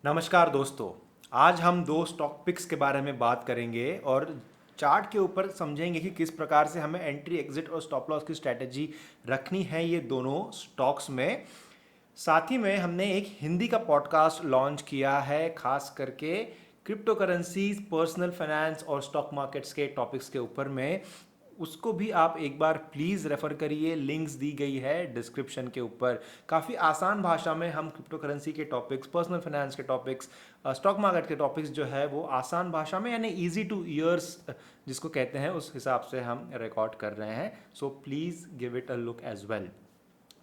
नमस्कार दोस्तों। आज हम दो स्टॉक पिक्स के बारे में बात करेंगे और चार्ट के ऊपर समझेंगे कि किस प्रकार से हमें एंट्री एग्जिट और स्टॉप लॉस की स्ट्रैटेजी रखनी है ये दोनों स्टॉक्स में। साथ ही में हमने एक हिंदी का पॉडकास्ट लॉन्च किया है खास करके क्रिप्टो करेंसीज, पर्सनल फाइनेंस और स्टॉक मार्केट्स के टॉपिक्स के ऊपर में। उसको भी आप एक बार प्लीज़ रेफ़र करिए, लिंक्स दी गई है डिस्क्रिप्शन के ऊपर। काफ़ी आसान भाषा में हम क्रिप्टो करेंसी के टॉपिक्स, पर्सनल फाइनेंस के टॉपिक्स, स्टॉक मार्केट के टॉपिक्स जो है वो आसान भाषा में यानी इजी टू ईयर्स जिसको कहते हैं उस हिसाब से हम रिकॉर्ड कर रहे हैं। So please give it a look as well.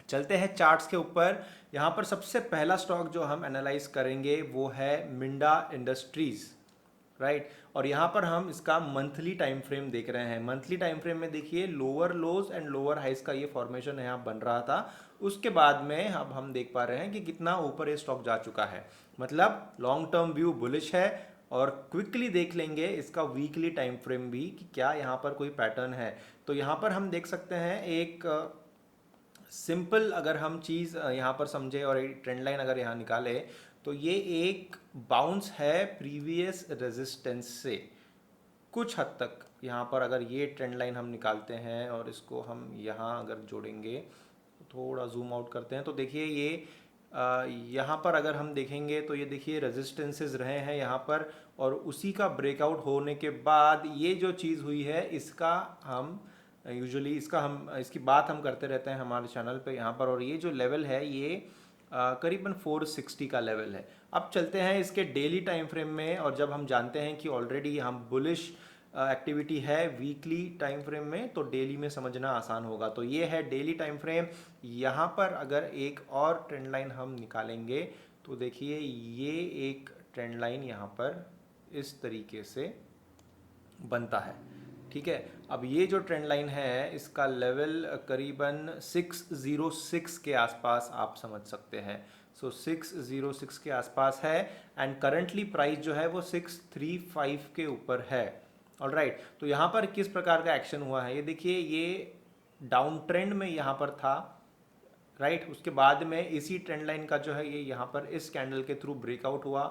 चलते हैं चार्ट्स के ऊपर। यहाँ पर सबसे पहला स्टॉक जो हम एनालाइज करेंगे वो है मिंडा इंडस्ट्रीज, राइट। और यहाँ पर हम इसका मंथली टाइम फ्रेम देख रहे हैं। मंथली टाइम फ्रेम में देखिए लोअर लोज एंड लोअर हाइस का ये फॉर्मेशन यहाँ बन रहा था। उसके बाद में अब हम देख पा रहे हैं कि कितना ऊपर ये स्टॉक जा चुका है। मतलब लॉन्ग टर्म व्यू बुलिश है। और क्विकली देख लेंगे इसका वीकली टाइम फ्रेम भी कि क्या यहाँ पर कोई पैटर्न है। तो यहाँ पर हम देख सकते हैं एक सिंपल अगर हम चीज़ यहाँ पर समझे और एक ट्रेंड लाइन अगर यहाँ निकाले तो ये एक बाउंस है प्रीवियस रेजिस्टेंस से कुछ हद तक। यहाँ पर अगर ये ट्रेंड लाइन हम निकालते हैं और इसको हम यहाँ अगर जोड़ेंगे, थोड़ा जूम आउट करते हैं तो देखिए ये यहाँ पर अगर हम देखेंगे तो ये देखिए रेजिस्टेंसेस रहे हैं यहाँ पर। और उसी का ब्रेकआउट होने के बाद ये जो चीज़ हुई है इसका हम यूजुअली इसकी बात हम करते रहते हैं हमारे चैनल पे यहाँ पर। और ये जो लेवल है ये करीबन 460 का लेवल है। अब चलते हैं इसके डेली टाइम फ्रेम में। और जब हम जानते हैं कि ऑलरेडी हम बुलिश एक्टिविटी है वीकली टाइम फ्रेम में तो डेली में समझना आसान होगा। तो ये है डेली टाइम फ्रेम। यहाँ पर अगर एक और ट्रेंड लाइन हम निकालेंगे तो देखिए ये एक ट्रेंड लाइन यहाँ पर इस तरीके से बनता है। ठीक है। अब ये जो ट्रेंड लाइन है इसका लेवल करीबन 606 के आसपास आप समझ सकते हैं। सो 606 के आसपास है एंड करंटली प्राइस जो है वो 635 के ऊपर है। ऑलराइट, तो यहाँ पर किस प्रकार का एक्शन हुआ है ये देखिए। ये डाउन ट्रेंड में यहाँ पर था, राइट। उसके बाद में इसी ट्रेंड लाइन का जो है ये यहाँ पर इस कैंडल के थ्रू ब्रेकआउट हुआ,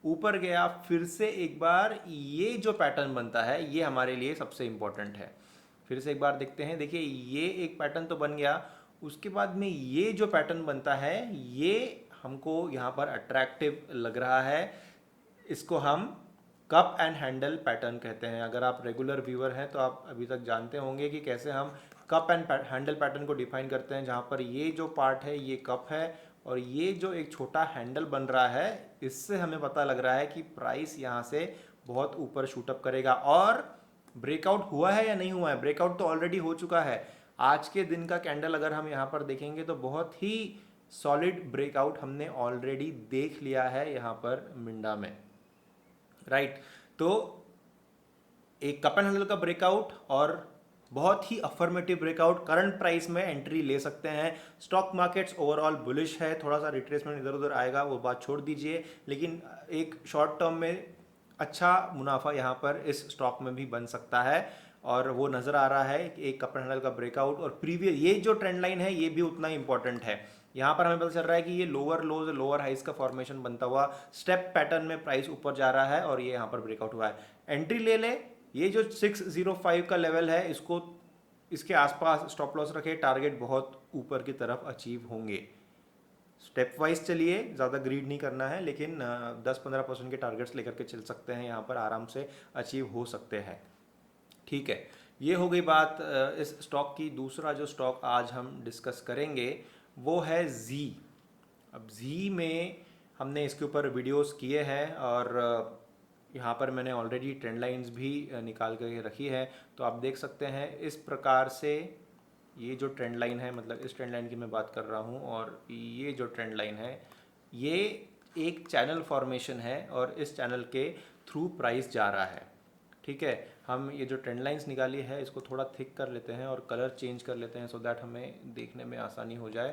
ऊपर गया, फिर से एक बार ये जो पैटर्न बनता है ये हमारे लिए सबसे इंपॉर्टेंट है। फिर से एक बार देखते हैं। देखिए ये एक पैटर्न तो बन गया, उसके बाद में ये जो पैटर्न बनता है ये हमको यहाँ पर अट्रैक्टिव लग रहा है। इसको हम कप एंड हैंडल पैटर्न कहते हैं। अगर आप रेगुलर व्यूअर हैं तो आप अभी तक जानते होंगे कि कैसे हम कप एंड हैंडल पैटर्न को डिफाइन करते हैं, जहाँ पर ये जो पार्ट है ये कप है और ये जो एक छोटा हैंडल बन रहा है इससे हमें पता लग रहा है कि प्राइस यहाँ से बहुत ऊपर शूटअप करेगा। और ब्रेकआउट हुआ है या नहीं हुआ है? ब्रेकआउट तो ऑलरेडी हो चुका है। आज के दिन का कैंडल अगर हम यहाँ पर देखेंगे तो बहुत ही सॉलिड ब्रेकआउट हमने ऑलरेडी देख लिया है यहाँ पर मिंडा में, राइट। तो एक कप एंड हैंडल का ब्रेकआउट और बहुत ही अफर्मेटिव ब्रेकआउट, करंट प्राइस में एंट्री ले सकते हैं। स्टॉक मार्केट्स ओवरऑल बुलिश है, थोड़ा सा रिट्रेसमेंट इधर उधर आएगा वो बात छोड़ दीजिए, लेकिन एक शॉर्ट टर्म में अच्छा मुनाफा यहाँ पर इस स्टॉक में भी बन सकता है। और वो नज़र आ रहा है एक कप एंड हैंडल का ब्रेकआउट। और प्रीवियस ये जो ट्रेंड लाइन है ये भी उतना ही इंपॉर्टेंट है। यहाँ पर हमें पता चल रहा है कि ये लोअर लोज लोअर हाइस का फॉर्मेशन बनता हुआ स्टेप पैटर्न में प्राइस ऊपर जा रहा है और ये यहाँ पर ब्रेकआउट हुआ है। एंट्री ले ले। ये जो 605 का लेवल है इसको इसके आसपास स्टॉप लॉस रखे, टारगेट बहुत ऊपर की तरफ अचीव होंगे। स्टेप वाइज चलिए, ज़्यादा ग्रीड नहीं करना है, लेकिन 10-15% के टारगेट्स लेकर के चल सकते हैं, यहाँ पर आराम से अचीव हो सकते हैं। ठीक है, ये हो गई बात इस स्टॉक की। दूसरा जो स्टॉक आज हम डिस्कस करेंगे वो है जी। अब जी में हमने इसके ऊपर वीडियोस किए हैं और यहाँ पर मैंने ऑलरेडी ट्रेंड लाइंस भी निकाल कर रखी है। तो आप देख सकते हैं इस प्रकार से ये जो ट्रेंड लाइन है, मतलब इस ट्रेंड लाइन की मैं बात कर रहा हूँ, और ये जो ट्रेंड लाइन है ये एक चैनल फॉर्मेशन है और इस चैनल के थ्रू प्राइस जा रहा है। ठीक है, हम ये जो ट्रेंड लाइंस निकाली है इसको थोड़ा थिक कर लेते हैं और कलर चेंज कर लेते हैं सो दैट हमें देखने में आसानी हो जाए।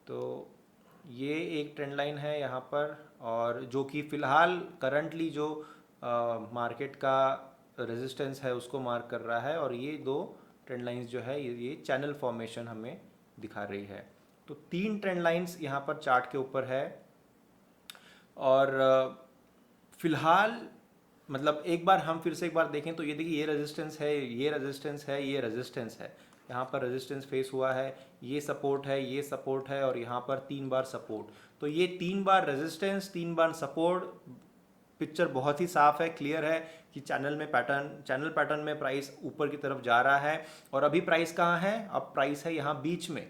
तो ये एक ट्रेंड लाइन है यहाँ पर, और जो कि फ़िलहाल करंटली जो मार्केट का रेजिस्टेंस है उसको मार्क कर रहा है। और ये दो ट्रेंड लाइंस जो है ये चैनल फॉर्मेशन हमें दिखा रही है। तो 3 ट्रेंड लाइंस यहाँ पर चार्ट के ऊपर है और फिलहाल मतलब एक बार हम फिर से एक बार देखें तो ये देखिए, ये रेजिस्टेंस है, ये रेजिस्टेंस है, ये रेजिस्टेंस है, यहाँ पर रेजिस्टेंस फेस हुआ है, ये सपोर्ट है, ये सपोर्ट है, और यहाँ पर 3 बार सपोर्ट। तो ये 3 बार रेजिस्टेंस, 3 बार सपोर्ट, पिक्चर बहुत ही साफ है, क्लियर है कि चैनल पैटर्न में प्राइस ऊपर की तरफ जा रहा है। और अभी प्राइस कहाँ है? अब प्राइस है यहाँ बीच में,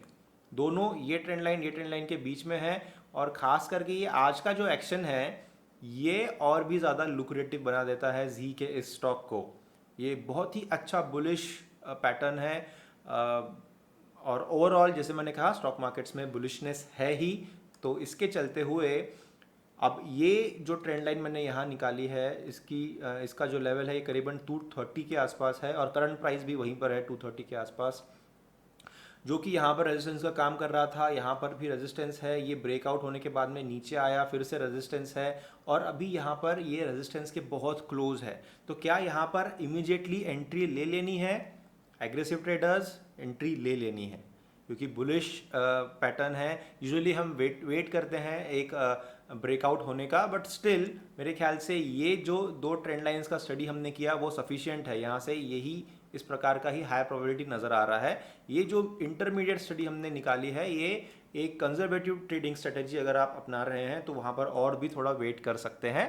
दोनों ये ट्रेंड लाइन के बीच में है। और खास करके ये आज का जो एक्शन है ये और भी ज़्यादा लुक्रेटिव बना देता है जी के इस स्टॉक को। ये बहुत ही अच्छा बुलिश पैटर्न है, और ओवरऑल जैसे मैंने कहा स्टॉक मार्केट्स में बुलिशनेस है ही। तो इसके चलते हुए अब ये जो ट्रेंड लाइन मैंने यहाँ निकाली है इसका जो लेवल है ये करीबन 230 के आसपास है, और करंट प्राइस भी वहीं पर है 230 के आसपास, जो कि यहाँ पर रेजिस्टेंस का काम कर रहा था। यहाँ पर भी रेजिस्टेंस है, ये ब्रेकआउट होने के बाद में नीचे आया, फिर से रेजिस्टेंस है, और अभी यहाँ पर ये रेजिस्टेंस के बहुत क्लोज है। तो क्या यहाँ पर इमीडिएटली एंट्री ले लेनी है? एग्रेसिव ट्रेडर्स एंट्री ले लेनी है, क्योंकि बुलिश पैटर्न है। यूजुअली हम वेट करते हैं एक ब्रेकआउट होने का, बट स्टिल मेरे ख्याल से ये जो 2 ट्रेंड लाइंस का स्टडी हमने किया वो सफिशिएंट है। यहाँ से यही इस प्रकार का ही हाई प्रोबेबिलिटी नज़र आ रहा है। ये जो इंटरमीडिएट स्टडी हमने निकाली है ये एक कंजर्वेटिव ट्रेडिंग स्ट्रेटेजी अगर आप अपना रहे हैं तो वहाँ पर और भी थोड़ा वेट कर सकते हैं।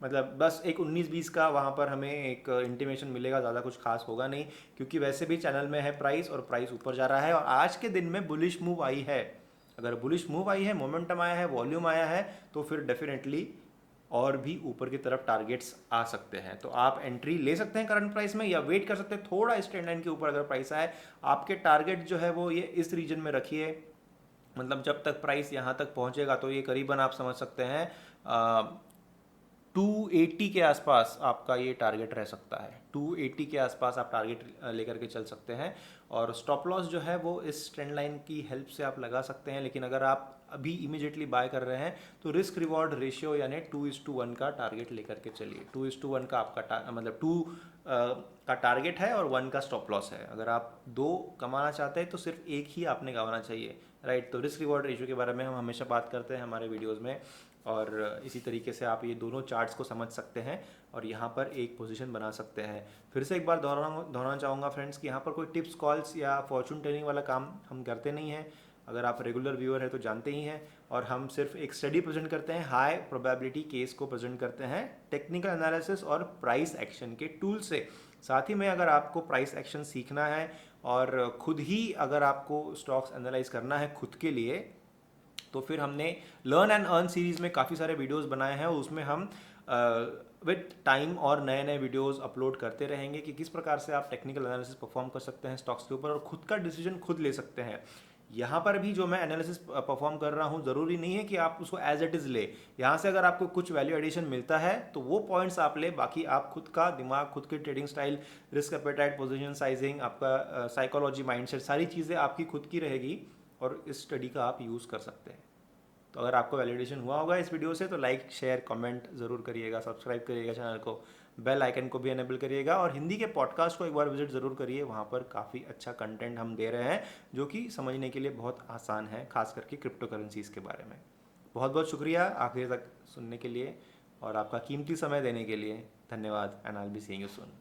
मतलब बस एक 19-20 का वहाँ पर हमें एक इंटीमेशन मिलेगा, ज़्यादा कुछ खास होगा नहीं, क्योंकि वैसे भी चैनल में है प्राइस और प्राइस ऊपर जा रहा है। और आज के दिन में बुलिश मूव आई है, अगर बुलिश मूव आई है, मोमेंटम आया है, वॉल्यूम आया है, तो फिर डेफिनेटली और भी ऊपर की तरफ टारगेट्स आ सकते हैं। तो आप एंट्री ले सकते हैं करंट प्राइस में, या वेट कर सकते हैं थोड़ा इस ट्रेंड लाइन के ऊपर अगर प्राइस आए। आपके टारगेट जो है वो ये इस रीजन में रखिए, मतलब जब तक प्राइस यहाँ तक पहुँचेगा तो ये करीबन आप समझ सकते हैं 280 के आसपास आपका ये टारगेट रह सकता है। 280 के आसपास आप टारगेट लेकर के चल सकते हैं, और स्टॉप लॉस जो है वो इस ट्रेंड लाइन की हेल्प से आप लगा सकते हैं। लेकिन अगर आप अभी इमीडिएटली बाय कर रहे हैं तो रिस्क रिवॉर्ड रेशियो यानी 2:1 का टारगेट लेकर के चलिए। 2:1 का आपका मतलब 2 का टारगेट है और 1 का स्टॉप लॉस है। अगर आप 2 कमाना चाहते हैं तो सिर्फ एक ही आपने गंवाना चाहिए, राइट। तो रिस्क रिवॉर्ड रेशियो के बारे में हम हमेशा बात करते हैं हमारे वीडियोज़ में, और इसी तरीके से आप ये दोनों चार्ट्स को समझ सकते हैं और यहाँ पर एक पोजीशन बना सकते हैं। फिर से एक बार दोहराना चाहूँगा फ्रेंड्स कि यहाँ पर कोई टिप्स कॉल्स या फॉर्चून टेलिंग वाला काम हम करते नहीं हैं। अगर आप रेगुलर व्यूअर हैं तो जानते ही हैं, और हम सिर्फ एक स्टडी प्रेजेंट करते हैं, हाई प्रोबेबिलिटी केस को प्रेजेंट करते हैं टेक्निकल एनालिसिस और प्राइस एक्शन के टूल से। साथ ही में अगर आपको प्राइस एक्शन सीखना है और खुद ही अगर आपको स्टॉक्स एनालाइज करना है खुद के लिए, तो फिर हमने लर्न एंड अर्न सीरीज़ में काफ़ी सारे वीडियोस बनाए हैं, उसमें हम विद टाइम और नए नए वीडियोस अपलोड करते रहेंगे कि किस प्रकार से आप टेक्निकल एनालिसिस परफॉर्म कर सकते हैं स्टॉक्स के ऊपर और खुद का डिसीजन खुद ले सकते हैं। यहाँ पर भी जो मैं एनालिसिस परफॉर्म कर रहा हूँ ज़रूरी नहीं है कि आप उसको एज इट इज़ ले। यहाँ से अगर आपको कुछ वैल्यू एडिशन मिलता है तो वो पॉइंट्स आप ले, बाकी आप खुद का दिमाग, खुद की trading style, risk appetite, position sizing, आपका साइकोलॉजी, माइंडसेट, सारी चीज़ें आपकी खुद की रहेगी और इस स्टडी का आप यूज़ कर सकते हैं। तो अगर आपको वैलिडेशन हुआ होगा इस वीडियो से तो लाइक, शेयर, कमेंट ज़रूर करिएगा, सब्सक्राइब करिएगा चैनल को, बेल आइकन को भी एनेबल करिएगा, और हिंदी के पॉडकास्ट को एक बार विजिट ज़रूर करिए। वहाँ पर काफ़ी अच्छा कंटेंट हम दे रहे हैं जो कि समझने के लिए बहुत आसान है, खास करके क्रिप्टो करेंसीज़ के बारे में। बहुत बहुत शुक्रिया आखिर तक सुनने के लिए और आपका कीमती समय देने के लिए। धन्यवाद, and I will be seeing you soon.